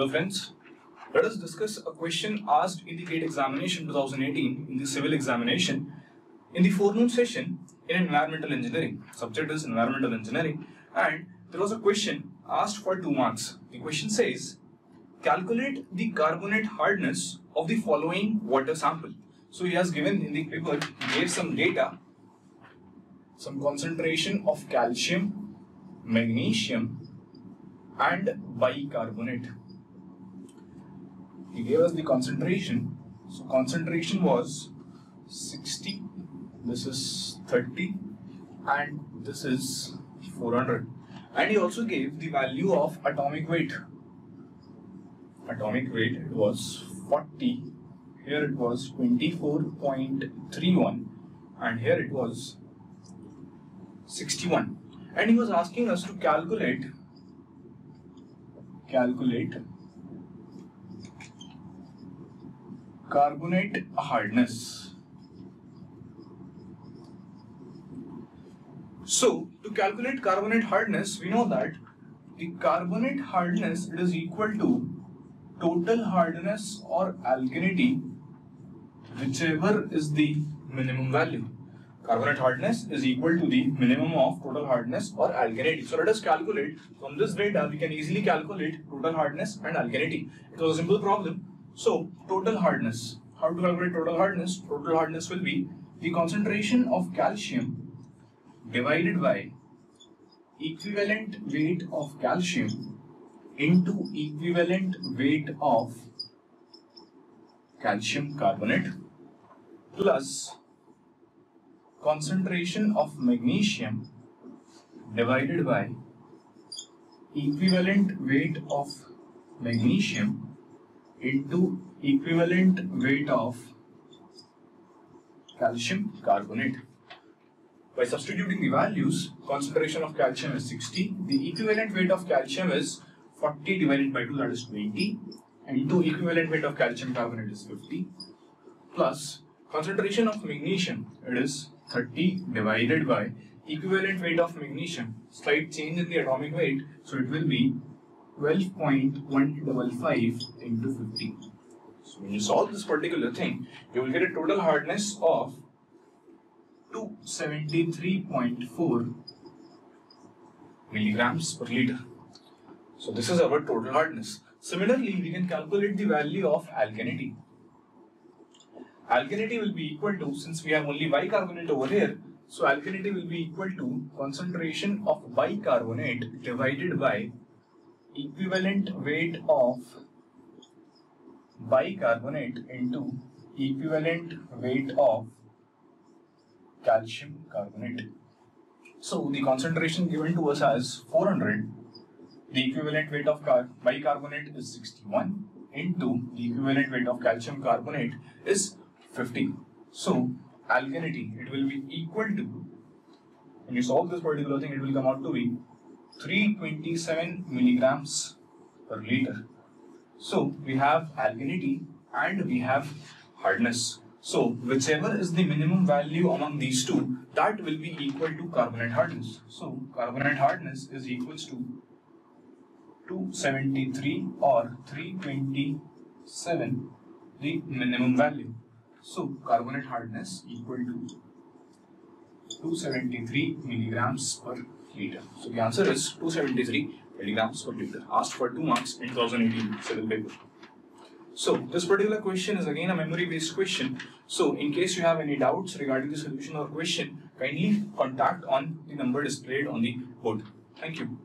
Hello friends, let us discuss a question asked in the GATE examination 2018 in the civil examination in the forenoon session in environmental engineering. Subject is environmental engineering, and there was a question asked for 2 marks. The question says, calculate the carbonate hardness of the following water sample. So he has given in the paper, he gave some data, some concentration of calcium, magnesium and bicarbonate. He gave us the concentration. So concentration was 60, this is 30 and this is 400. And he also gave the value of atomic weight. Atomic weight, it was 40, here it was 24.31 and here it was 61. And he was asking us to calculate carbonate hardness. So to calculate carbonate hardness, we know that the carbonate hardness, it is equal to total hardness or alkalinity, whichever is the minimum value. Carbonate hardness is equal to the minimum of total hardness or alkalinity. So let us calculate. From this data, we can easily calculate total hardness and alkalinity. It was a simple problem. So total hardness. How to calculate total hardness? Total hardness will be the concentration of calcium divided by equivalent weight of calcium into equivalent weight of calcium carbonate plus concentration of magnesium divided by equivalent weight of magnesium into equivalent weight of calcium carbonate. By substituting the values, concentration of calcium is 60, the equivalent weight of calcium is 40 divided by 2, that is 20, and into equivalent weight of calcium carbonate is 50, plus concentration of magnesium, it is 30 divided by equivalent weight of magnesium, slight change in the atomic weight, so it will be 12.155 into 50. So when you solve this particular thing, you will get a total hardness of 273.4 milligrams per liter. So this is our total hardness. Similarly, we can calculate the value of alkalinity. Alkalinity will be equal to, since we have only bicarbonate over here, so alkalinity will be equal to concentration of bicarbonate divided by equivalent weight of bicarbonate into equivalent weight of calcium carbonate. So the concentration given to us as 400, the equivalent weight of bicarbonate is 61 into the equivalent weight of calcium carbonate is 50. So alkalinity, it will be equal to, when you solve this particular thing, it will come out to be 327 milligrams per liter. So we have alkalinity and we have hardness. So whichever is the minimum value among these two, that will be equal to carbonate hardness. So carbonate hardness is equals to 273 or 327, the minimum value. So carbonate hardness equal to 273 milligrams per liter. So the answer is 273 milligrams per liter. Asked for 2 marks in 2018 civil paper. So this particular question is again a memory based question. So in case you have any doubts regarding the solution or question, kindly contact on the number displayed on the board. Thank you.